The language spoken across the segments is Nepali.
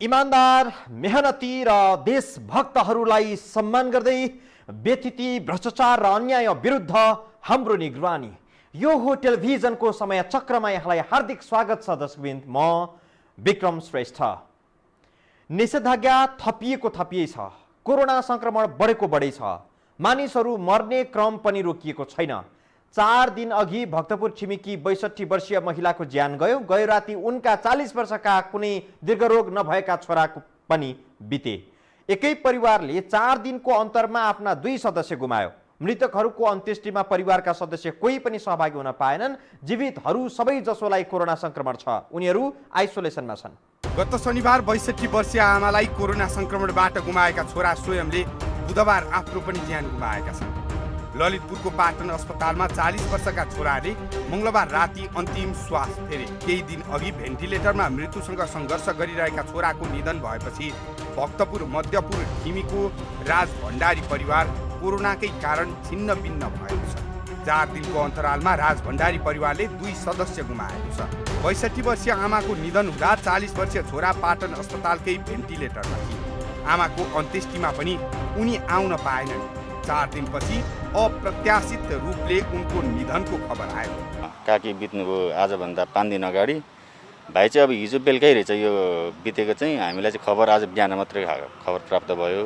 इमानदार, मेहनती र देशभक्तहरूलाई सम्मान गर्दै व्यतिथि भ्रष्टाचार र अन्याय विरुद्ध हाम्रो निगरानी। यो हो टेलिभिजनको समय चक्रमा यहाँलाई हार्दिक स्वागत छ दर्शकवृन्द। म विक्रम श्रेष्ठ। निषेधाज्ञा थपियै छ। कोरोना संक्रमण बढै छ। मानिसहरू मर्ने क्रम पनि रोकिएको छैन। 4 दिन अघि भक्तपुर छिमेकी 62 वर्षीय महिलाको ज्यान गयो। गयो राति उनका 40 वर्षका कुनै दीर्घरोग नभएका छोराको पनि बिते। एकै परिवारले 4 दिनको अन्तरमा आफ्ना 2 सदस्य गुमायो। मृतकहरूको अन्त्येष्टिमा परिवारका सदस्य कोही पनि सहभागी हुन पाएनन्। जीवितहरू सबै जसोलाई कोरोना संक्रमण छ, उनीहरू आइसोलेसनमा छन्। गत शनिबार 62 वर्षीय आमालाई कोरोना संक्रमणबाट गुमाएका छोरा स्वयंले बुधबार आफ्नो पनि ज्यान गुमाएका छन्। ललितपुरको पाटन अस्पतालमा 40 वर्षका छोराले मंगलबार राति अन्तिम श्वास फेरे। केही दिन अघि भेन्टिलेटरमा मृत्युसँग सङ्घर्ष गरिरहेका छोराको निधन भएपछि भक्तपुर मध्यपुर ठिमीको राज भण्डारी परिवार कोरोनाकै कारण छिन्न भिन्न भएको छ। 4 दिनको अन्तरालमा राज भण्डारी परिवारले 2 सदस्य गुमाएको छ। 62 वर्षीय आमाको निधन हुँदा 40 वर्षीय छोरा पाटन अस्पतालकै भेन्टिलेटरमा थिए। आमाको अन्त्येष्टिमा पनि उनी आउन पाएनन्। 4 दिनपछि अप्रत्याशित रूपले उनको निधनको खबर आयो। काकी बित्नुभयो आजभन्दा 5 दिन अगाडि। भाइ चाहिँ अब हिजो बेलुकै रहेछ यो बितेको चाहिँ। हामीलाई चाहिँ खबर आज बिहान मात्रै खबर प्राप्त भयो।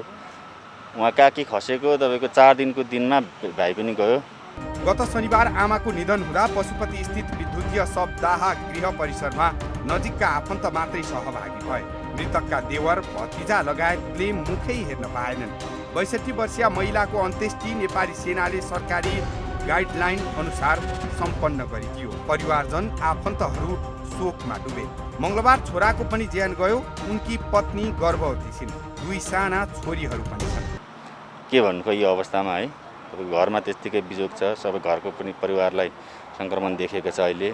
उहाँ काकी खसेको तपाईँको 4 दिनको दिनमा भाइ पनि गयो। गत शनिबार आमाको निधन हुँदा पशुपति स्थित विद्युतीय शवदाह गृह परिसरमा नजिकका आफन्त मात्रै सहभागी भए। मृतकका देवर भतिजा लगायतले मुखै हेर्न पाएनन्। 62 वर्षीय महिलाको अन्त्येष्टि नेपाली सेनाले सरकारी गाइडलाइन अनुसार सम्पन्न गरिदियो। परिवारजन आफन्तहरू शोकमा डुबे। मंगलबार छोराको पनि ज्यान गयो। उनकी पत्नी गर्भवती छिन्। 2 साना छोरीहरू पनि छन्। के भन्नु यो अवस्थामा है, अब घरमा त्यतिकै बिजोग छ। सबै घरको पनि परिवारलाई संक्रमण देखेको छ अहिले।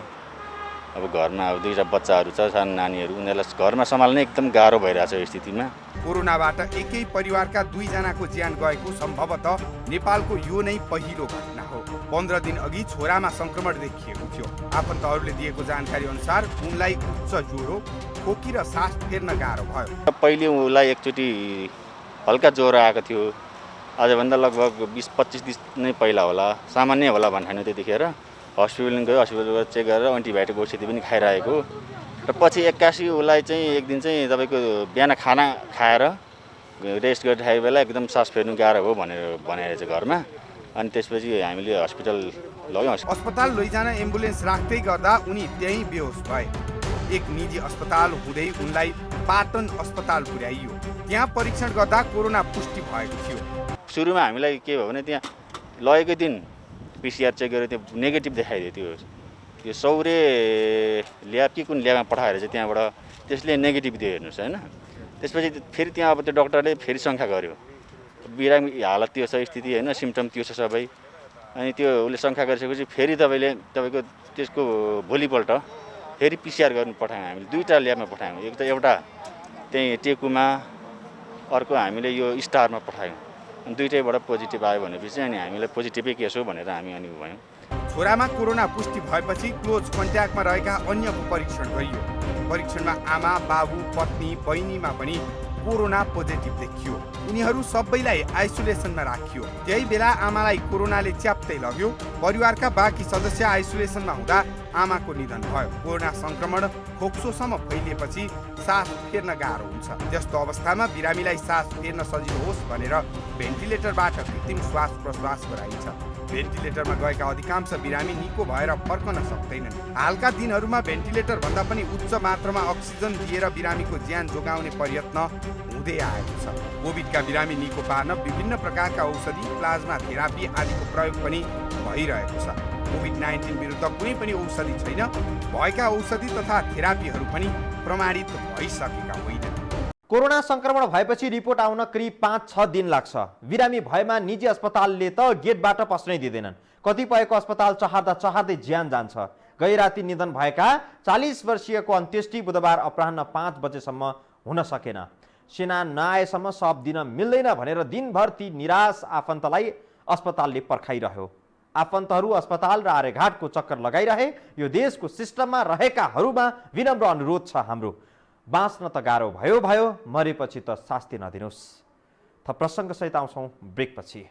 अब घरमा अब 2टा बच्चाहरू छ, सानो नानीहरू, उनीहरूलाई घरमा सम्हाल्नै एकदम गाह्रो भइरहेछ यो स्थितिमा। कोरोनाबाट एकै परिवारका 2 जनाको ज्यान गएको सम्भवतः नेपालको यो नै पहिलो घटना हो। 15 दिन अघि छोरामा संक्रमण देखिएको थियो। आफन्तहरूले दिएको जानकारी अनुसार उनलाई उच्च ज्वरो, खोकी र सास फेर्न गाह्रो भयो। पहिले उलाई एकचोटि हल्का ज्वरो आएको थियो। आजभन्दा लगभग 20-25 दिन नै पहिला होला, सामान्य होला भन्थ्यो त्यतिखेर। हस्पिटल गयो, हस्पिटलबाट चेक गरेर एन्टिबायोटिक औषधि पनि खाइरहेको र पछि 81 उसलाई चाहिँ एक दिन चाहिँ तपाईँको बिहान खाना खाएर रेस्ट गरिरहेको बेला एकदम सास फेर्नु गाह्रो हो भनेर भनेर चाहिँ घरमा। अनि त्यसपछि हामीले हस्पिटल लग्यौँ। अस्पताल लैजान एम्बुलेन्स राख्दै गर्दा उनी त्यहीँ बेहोस भए। एक निजी अस्पताल हुँदै उनलाई पाटन अस्पताल पुर्याइयो। त्यहाँ परीक्षण गर्दा कोरोना पुष्टि भएको थियो। सुरुमा हामीलाई के भयो भने त्यहाँ लगेकै दिन PCR चेक गरेर त्यो नेगेटिभ देखाइदियो। त्यो सौरे ल्याब कि कुन ल्याबमा पठाएर चाहिँ त्यहाँबाट त्यसले नेगेटिभ दियो हेर्नुहोस् होइन। त्यसपछि फेरि त्यहाँ अब त्यो डक्टरले फेरि सङ्ख्या गर्यो। बिरामी हालत त्यो छ, स्थिति होइन, सिम्टम त्यो छ सबै। अनि त्यो उसले सङ्ख्या गरिसकेपछि फेरि तपाईँको त्यसको भोलिपल्ट फेरि PCR गर्नु पठायौँ। हामीले 2टा ल्याबमा पठायौँ। एउटा त्यहीँ टेकुमा, अर्को हामीले यो स्टारमा पठायौँ। अनि 2टैबाट पोजिटिभ आयो भनेपछि अनि हामीलाई पोजिटिभै केस हो भनेर हामी अनि भयौँ। छोरामा कोरोना पुष्टि भएपछि क्लोज कन्ट्याक्टमा रहेका अन्यको परीक्षण गरियो। परीक्षणमा आमा, बाबु, पत्नी, बहिनीमा पनि कोरोना पोजिटिभ देखियो। उनीहरू सबैलाई आइसोलेसनमा राखियो। त्यही बेला आमालाई कोरोनाले च्याप्दै लग्यो। परिवारका बाँकी सदस्य आइसोलेसनमा हुँदा आमाको निधन भयो। कोरोना संक्रमण खोक्सोसम्म फैलिएपछि सास फेर्न गाह्रो हुन्छ। त्यस्तो अवस्थामा बिरामीलाई सास फेर्न सजिलो होस् भनेर भेन्टिलेटरबाट कृत्रिम श्वास प्रश्वास गराइन्छ। भेन्टिलेटरमा गएका अधिकांश बिरामी निको भएर फर्कन सक्दैनन्। हालका दिनहरूमा भेन्टिलेटर भन्दा पनि उच्च मात्रामा अक्सिजन दिएर बिरामीको ज्यान जोगाउने प्रयत्न हुँदै आएको छ। कोभिडका बिरामी निको पार्न विभिन्न प्रकारका औषधि, प्लाज्मा थेरापी आदिको प्रयोग पनि भइरहेको छ। कोभिड-19 विरुद्ध कुनै पनि औषधि छैन। भएका औषधि तथा थेरापीहरू पनि प्रमाणित भइसकेका होइनन्। कोरोना संक्रमण भएपछि रिपोर्ट आउन करिब 5-6 दिन लाग्छ। बिरामी भएमा निजी अस्पतालले त गेटबाट पस्नै दिँदैनन्। कतिपयको अस्पताल चहार्दै ज्यान जान्छ। गै राति निधन भएका 40 वर्षीयको अन्त्येष्टि बुधबार अपराह्न 5 बजेसम्म हुन सकेन। सेना नआएसम्म शव दिन मिल्दैन भनेर दिनभर ती निराश आफन्तलाई अस्पतालले पर्खाइरह्यो। आफन्तहरू अस्पताल र आर्यघाटको चक्कर लगाइरहे। यो देशको सिस्टममा रहेकाहरूमा विनम्र अनुरोध छ हाम्रो। बाँच्न त गाह्रो भयो भयो, मरेपछि त शास्ति नदिनुहोस्। थप प्रसङ्गसहित आउँछौँ ब्रेकपछि।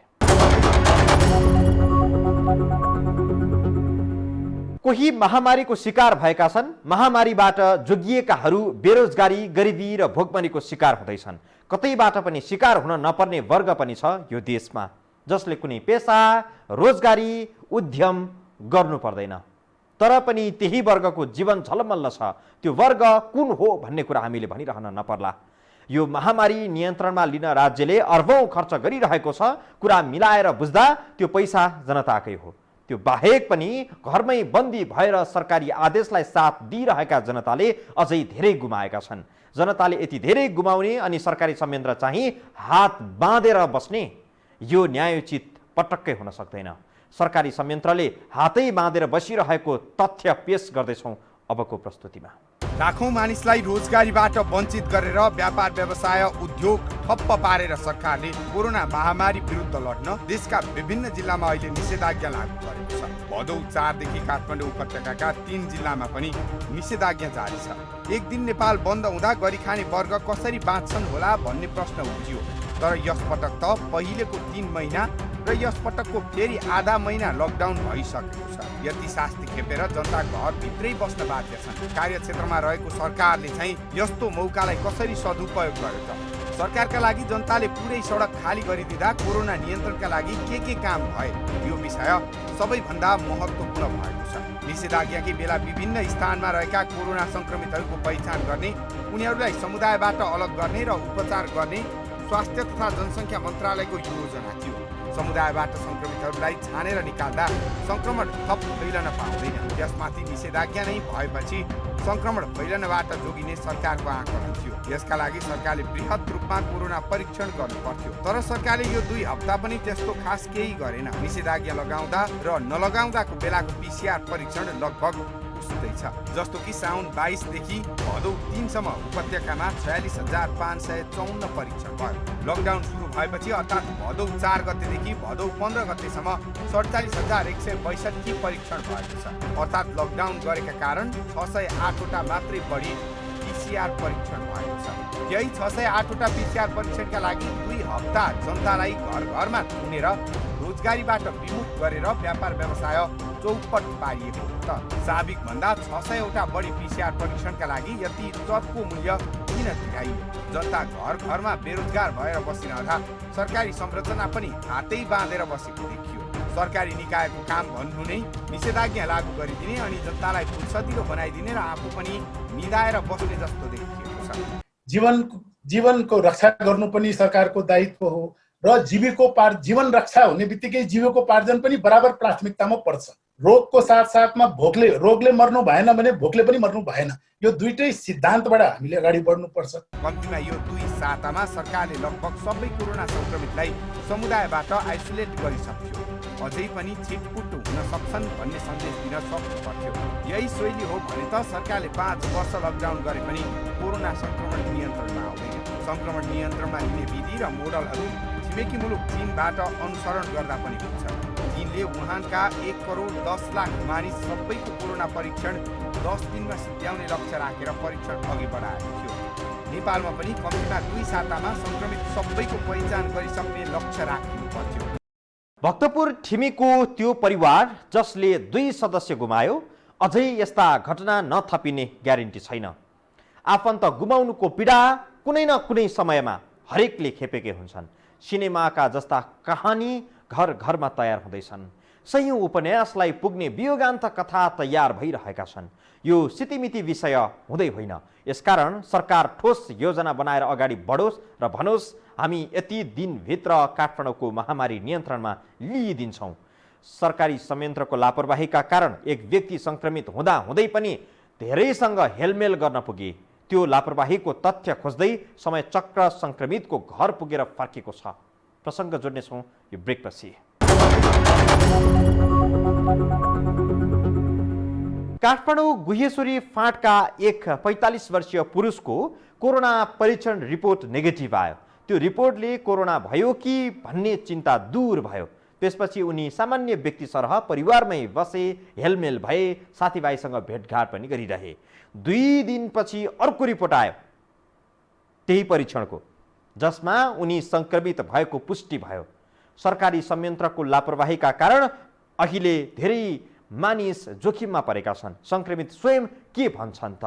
कोही महामारीको शिकार भएका छन्, महामारीबाट जोगिएकाहरू बेरोजगारी, गरिबी र भोकमरीको शिकार हुँदैछन्। कतैबाट पनि शिकार हुन नपर्ने वर्ग पनि छ यो देशमा, जसले कुनै पेसा, रोजगारी, उद्यम गर्नु पर्दैन। तर पनि त्यही वर्गको जीवन झलमल्ल छ। त्यो वर्ग कुन हो भन्ने कुरा हामीले भनिरहन नपर्ला। यो महामारी नियन्त्रणमा लिन राज्यले अर्बौं खर्च गरिरहेको छ। कुरा मिलाएर बुझ्दा त्यो पैसा जनताकै हो। त्यो बाहेक पनि घरमै बन्दी भएर सरकारी आदेशलाई साथ दिइरहेका जनताले अझै धेरै गुमाएका छन्। जनताले यति धेरै गुमाउने अनि सरकारी संयन्त्र चाहिँ हात बाँधेर बस्ने, यो न्यायोचित पटक्कै हुन सक्दैन। सरकारी संयन्त्रले हातै बाँधेर बसिरहेको तथ्य पेश गर्दैछौँ अबको प्रस्तुतिमा। लाखौं मानिसलाई रोजगारीबाट वञ्चित गरेर व्यापार व्यवसाय उद्योग ठप्प पारेर सरकारले कोरोना महामारी विरुद्ध लड्न देशका विभिन्न जिल्लामा अहिले निषेधाज्ञा लागू गरेको छ। भदौ 4 देखि काठमाडौँ उपत्यकाका 3 जिल्लामा पनि निषेधाज्ञा जारी छ। एक दिन नेपाल बन्द हुँदा गरी खाने वर्ग कसरी बाँच्छन् होला भन्ने प्रश्न उठ्यो। तर यसपटक त पहिलेको 3 महिना र यसपटकको फेरि आधा महिना लकडाउन भइसकेको छ। यति शास्ति खेपेर जनता घरभित्रै बस्न बाध्य छन्। कार्यक्षेत्रमा रहेको सरकारले चाहिँ यस्तो मौकालाई कसरी सदुपयोग गर्यो त? सरकारका लागि जनताले पुरै सडक खाली गरिदिँदा कोरोना नियन्त्रणका लागि के काम भए, यो विषय सबैभन्दा महत्त्वपूर्ण भएको छ। निषेधाज्ञाकै बेला विभिन्न स्थानमा रहेका कोरोना संक्रमितहरूको पहिचान गर्ने, उनीहरूलाई समुदायबाट अलग गर्ने र उपचार गर्ने स्वास्थ्य तथा जनसङ्ख्या मन्त्रालयको योजना थियो। समुदायबाट संक्रमितहरूलाई छानेर निकाल्दा संक्रमण थप फैलन पाउँदैन। यसमाथि निषेधाज्ञा नै भएपछि संक्रमण फैलनबाट जोगिने सरकारको आकलन थियो। यसका लागि सरकारले बृहत रूपमा कोरोना परीक्षण गर्नु पर्थ्यो। तर सरकारले यो 2 हप्ता पनि त्यस्तो खास केही गरेन। निषेधाज्ञा लगाउँदा र नलगाउँदाको बेलाको PCR परीक्षण लगभग उस्तै छ। जस्तो कि साउन 22 देखि भदौ 3 सम्म उपत्यकामा 46,554 परीक्षण भयो। लकडाउन सुरु भएपछि अर्थात् भदौ 4 गतेदेखि भदौ 15 गतेसम्म 47,162 परीक्षण भएको छ। अर्थात् लकडाउन गरेका कारण 608वटा मात्रै बढी PCR परीक्षण भएको छ। यही 608वटा PCR परीक्षणका लागि 2 हप्ता जनतालाई घर घरमा थुनेर रोजगारीबाट विमुख गरेर व्यापार व्यवसाय चौपट पारिएको त स्वाभाविक भन्दा 600वटा बढी PCR परीक्षणका लागि यति चर्को मूल्य किन तिराइयो? जनता घर घरमा बेरोजगार भएर बसिरहँदा सरकारी संरचना पनि हातै बाँधेर बसेको देखियो। सरकारी निकायको काम भन्नु नै निषेधाज्ञा लागू गरिदिने अनि जनतालाई फुर्सदिलो बनाइदिने र आफू पनि निदाएर बस्ने जस्तो देखिएको छ। जीवनको रक्षा गर्नु पनि सरकारको दायित्व हो र जीवन रक्षा हुने बित्तिकै जीविकोपार्जन पनि बराबर प्राथमिकतामा पर्छ। रोगको साथसाथमा रोगले मर्नु भएन भने भोकले पनि मर्नु भएन। यो दुईटै सिद्धान्तबाट हामीले अगाडि बढ्नुपर्छ। कम्तीमा यो 2 सातामा सरकारले लगभग सबै कोरोना संक्रमितलाई समुदायबाट आइसोलेट गरिसक्थ्यो। अझै पनि छिटपुट हुन सक्छन् भन्ने सन्देश दिन सक्नु पर्थ्यो। यही शैली हो भने त सरकारले 5 वर्ष लकडाउन गरे पनि कोरोना संक्रमण नियन्त्रणमा आउँदैन। संक्रमण नियन्त्रणमा लिने विधि र मोडलहरू छिमेकी मुलुक चीनबाट अनुसरण गर्दा पनि हुन्छ। चीनले वुहानका 1,10,00,000 मानिस सबैको कोरोना परीक्षण 10 दिनमा सिद्ध्याउने लक्ष्य राखेर परीक्षण अघि बढाएको थियो। नेपालमा पनि कम्तीमा 2 सातामा संक्रमित सबैको पहिचान गरिसक्ने लक्ष्य राख्नु पर्थ्यो। भक्तपुर ठिमीको त्यो परिवार जसले 2 सदस्य गुमायो, अझै यस्ता घटना नथपिने ग्यारेन्टी छैन। आफन्त गुमाउनुको पीडा कुनै न कुनै समयमा हरेकले खेपेकै हुन्छन्। सिनेमाका जस्ता कहानी घर घरमा तयार हुँदैछन्। सयौं उपन्यासलाई पुग्ने वियोगान्त कथा तयार भइरहेका छन्। यो सितिमिति विषय हुँदै होइन। यसकारण सरकार ठोस योजना बनाएर अगाडि बढोस् र भनोस् हामी यति दिनभित्र काठमाडौँको महामारी नियन्त्रणमा लिइदिन्छौँ। सरकारी संयन्त्रको लापरवाहीका कारण एक व्यक्ति संक्रमित हुँदा हुँदै पनि धेरैसँग हेलमेल गर्न पुगे। त्यो लापरवाहीको तथ्य खोज्दै समय चक्र संक्रमितको घर पुगेर फर्केको छ। प्रसङ्ग जोड्नेछौँ यो ब्रेकपछि। काठमाडौँ गुह्येश्वरी फाँटका एक 45 वर्षीय पुरुषको कोरोना परीक्षण रिपोर्ट नेगेटिभ आयो। त्यो रिपोर्टले कोरोना भयो कि भन्ने चिन्ता दूर भयो। त्यसपछि उनी सामान्य व्यक्ति सरह परिवारमै बसे, हेलमेल भए, साथीभाइसँग भेटघाट पनि गरिरहे। 2 दिनपछि अर्को रिपोर्ट आयो। त्यही परीक्षणको, जसमा उनी सङ्क्रमित भएको पुष्टि भयो। सरकारी संयन्त्रको लापरवाहीका कारण अहिले धेरै मानिस जोखिममा परेका छन्। सङ्क्रमित स्वयं के भन्छन् त?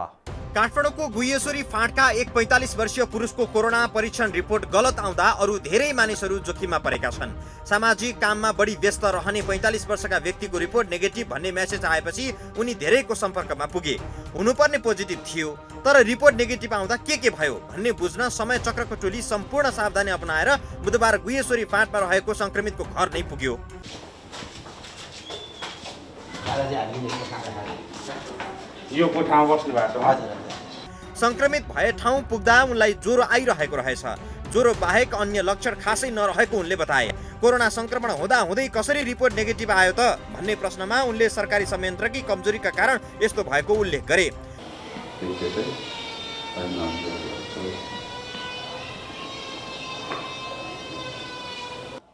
काठमाडौँको गुह्येश्वरी फाँटका एक 45 वर्षीय पुरुषको कोरोना परीक्षण रिपोर्ट गलत आउँदा अरू धेरै मानिसहरू जोखिममा परेका छन्। सामाजिक काममा बढी व्यस्त रहने 45 वर्षका व्यक्तिको रिपोर्ट नेगेटिभ भन्ने मेसेज आएपछि उनी धेरैको सम्पर्कमा पुगे। हुनुपर्ने पोजिटिभ थियो, तर रिपोर्ट नेगेटिभ आउँदा के भयो भन्ने बुझ्न समय चक्रको टोली सम्पूर्ण सावधानी अपनाएर बुधबार गुह्येश्वरी फाँटमा रहेको सङ्क्रमितको घर नै पुग्यो। यो कोठामा बस्नु भएको छ। सङ्क्रमित भए ठाउँ पुग्दा उनलाई ज्वरो आइरहेको रहेछ। ज्वरो बाहेक अन्य लक्षण खासै नरहेको उनले बताए। कोरोना सङ्क्रमण हुँदाहुँदै कसरी रिपोर्ट नेगेटिभ आयो त भन्ने प्रश्नमा उनले सरकारी संयन्त्रकी कमजोरीका कारण यस्तो भएको उल्लेख गरे।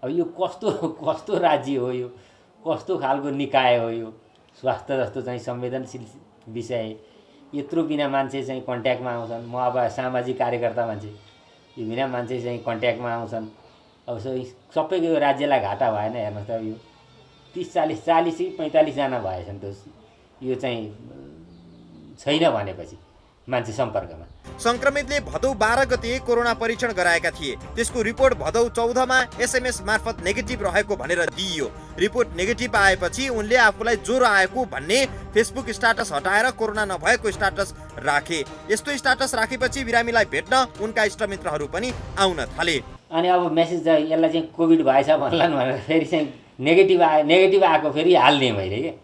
अब यो कस्तो राज्य हो, यो कस्तो खालको निकाय हो यो? स्वास्थ्य जस्तो चाहिँ संवेदनशील विषय, यत्रो बिना मान्छे चाहिँ कन्ट्याक्टमा आउँछन्। म अब सामाजिक कार्यकर्ता मान्छे, यो बिना मान्छे चाहिँ कन्ट्याक्टमा आउँछन्। अब सबैको यो राज्यलाई घाटा भएन? हेर्नुहोस् त, यो 30, 40, 45 जना भएछन् त यो चाहिँ छैन भनेपछि मान्छे सम्पर्कमा। सङ्क्रमितले भदौ 12 गते कोरोना परीक्षण गराएका थिए। त्यसको रिपोर्ट भदौ 14मा SMS मार्फत नेगेटिभ रहेको भनेर दिइयो। रिपोर्ट नेगेटिभ आएपछि उनले आफूलाई ज्वरो आएको भन्ने फेसबुक स्ट्याटस हटाएर कोरोना नभएको स्ट्याटस राखे। यस्तो स्ट्याटस राखेपछि बिरामीलाई भेट्न उनका इष्टमित्रहरू पनि आउन थाले। अनि अब मेसेज यसलाई चाहिँ कोभिड भएछ भन्लान् भनेर फेरि चाहिँ नेगेटिभ आएको फेरि हाल्ने भइरह्यो क्या।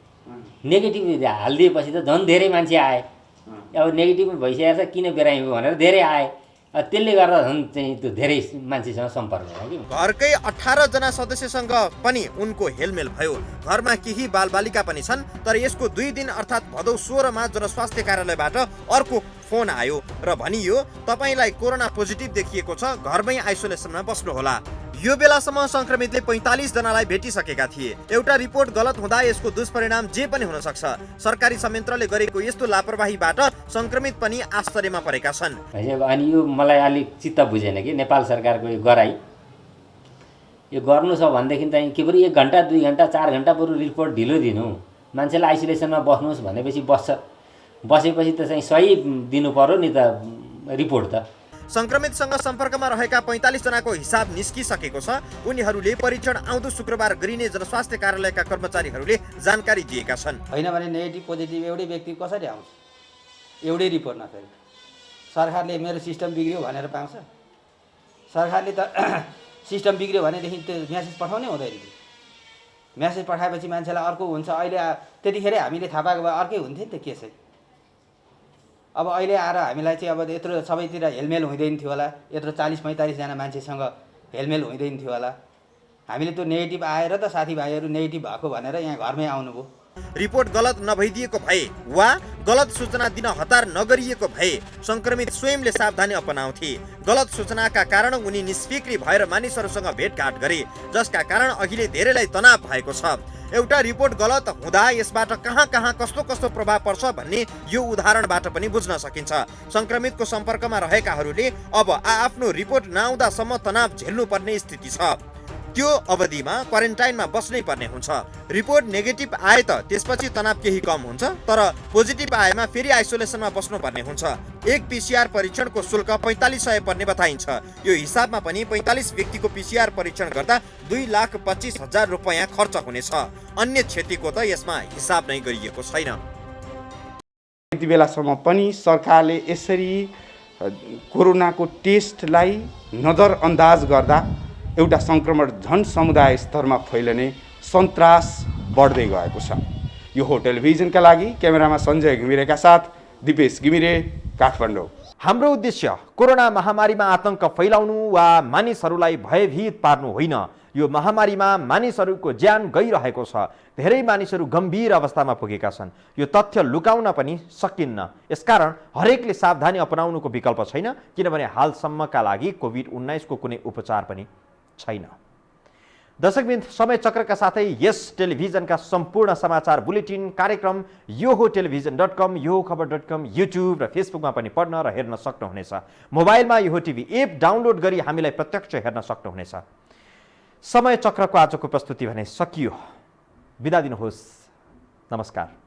नेगेटिभ हालिदिएपछि त झन् धेरै मान्छे आए। अब नेगेटिभ भइसकेको छ, किन बिरामी भनेर धेरै आए। त्यसले गर्दा झन् चाहिँ त्यो धेरै मान्छेसँग सम्पर्क भयो कि। घरकै 18 जना सदस्यसँग पनि उनको हेलमेल भयो। घरमा केही बालबालिका पनि छन्, तर यसको 2 दिन अर्थात् भदौ 16मा जनस्वास्थ्य कार्यालयबाट अर्को फोन आयो र भनियो तपाईलाई कोरोना पोजिटिभ देखिएको छ, घरमै आइसोलेसनमा बस्नुहोला। यो बेलासम्म सङ्क्रमितले 45 जनालाई भेटिसकेका थिए। एउटा रिपोर्ट गलत हुँदा यसको दुष्परिणाम जे पनि हुन सक्छ। सरकारी संयन्त्रले गरेको यस्तो लापरवाहीबाट सङ्क्रमित पनि आश्चर्यमा परेका छन्। अनि यो मलाई अलिक चित्त बुझेन कि नेपाल सरकारको यो गराइ। यो गर्नु छ भनेदेखि चाहिँ के बरु 1 घन्टा 2 घन्टा 4 घन्टा बरु रिपोर्ट ढिलो दिनु, मान्छेलाई आइसोलेसनमा बस्नुहोस् भनेपछि बस्छ। बसेपछि त चाहिँ सही दिनु पर्यो नि त रिपोर्ट त। सङ्क्रमितसँग सम्पर्कमा रहेका 45 जनाको हिसाब निस्किसकेको छ। उनीहरूले परीक्षण आउँदो शुक्रबार गरिने जनस्वास्थ्य कार्यालयका कर्मचारीहरूले जानकारी दिएका छन्। होइन भने नेगेटिभ पोजिटिभ एउटै व्यक्ति कसरी आउँछ? एउटै रिपोर्टमा फेरि सरकारले मेरो सिस्टम बिग्रियो भनेर पाउँछ? सरकारले त सिस्टम बिग्रियो भनेदेखि त्यो म्यासेज पठाउनै हुँदैन। म्यासेज पठाएपछि मान्छेलाई अर्को हुन्छ। अहिले त्यतिखेरै हामीले थाहा पाएको भए अर्कै हुन्थ्यो नि त केसै। अब अहिले आएर हामीलाई चाहिँ अब यत्रो सबैतिर हेलमेल हुँदैन थियो होला, यत्रो 40-45 जना मान्छेसँग हेलमेल हुँदैन थियो होला। हामीले त्यो नेगेटिभ आएर त साथीभाइहरू नेगेटिभ भएको भनेर यहाँ घरमै आउनुभयो। रिपोर्ट गलत नभइदिएको भए वा गलत सूचना दिन हतार नगरिएको भए सङ्क्रमित स्वयंले सावधानी अपनाउँथे। गलत सूचनाका कारण उनी निष्फिक्री भएर मानिसहरूसँग भेटघाट गरे, जसका कारण अहिले धेरैलाई तनाव भएको छ। एउटा रिपोर्ट गलत हुँदा यसबाट कहाँ कस्तो प्रभाव पर्छ भन्ने यो उदाहरणबाट पनि बुझ्न सकिन्छ। सङ्क्रमितको सम्पर्कमा रहेकाहरूले अब आफ्नो रिपोर्ट नआउँदासम्म तनाव झेल्नुपर्ने स्थिति छ। त्यो अवधिमा क्वारेन्टाइनमा बस्नै पर्ने हुन्छ। रिपोर्ट नेगेटिभ आए त त्यसपछि तनाव केही कम हुन्छ, तर पोजिटिभ आएमा फेरि आइसोलेसनमा बस्नुपर्ने हुन्छ। एक PCR परीक्षणको शुल्क 4500 पर्ने बताइन्छ। यो हिसाबमा पनि 45 व्यक्तिको PCR परीक्षण गर्दा 2,25,000 रुपैयाँ खर्च हुनेछ। अन्य क्षतिको त यसमा हिसाब नै गरिएको छैन। यति बेलासम्म पनि सरकारले यसरी कोरोनाको टेस्टलाई नजरअन्दाज गर्दा एउटा सङ्क्रमण झन समुदाय स्तरमा फैलने सन्तास बढ्दै गएको छ। यो हो टेलिभिजनका लागि क्यामेरामा सञ्जय घिमिरेका साथ दिपेश घिमिरे, काठमाडौँ। हाम्रो उद्देश्य कोरोना महामारीमा आतंक फैलाउनु वा मानिसहरूलाई भयभीत पार्नु होइन। यो महामारीमा मानिसहरूको ज्यान गइरहेको छ। धेरै मानिसहरू गम्भीर अवस्थामा पुगेका छन्। यो तथ्य लुकाउन पनि सकिन्न। यसकारण हरेकले सावधानी अपनाउनुको विकल्प छैन, किनभने हालसम्मका लागि कोभिड-19 को कुनै उपचार पनि छैन। दर्शकबिन, समय चक्रका साथै यस टेलिभिजनका सम्पूर्ण समाचार बुलेटिन कार्यक्रम यो हो टेलिभिजन.com, यो खबर.com, युट्युब र फेसबुकमा पनि पढ्न र हेर्न सक्नुहुनेछ। मोबाइलमा यो टिभी एप डाउनलोड गरी हामीलाई प्रत्यक्ष हेर्न सक्नुहुनेछ। समय चक्रको आजको प्रस्तुति भने सकियो। बिदा दिनुहोस्। नमस्कार।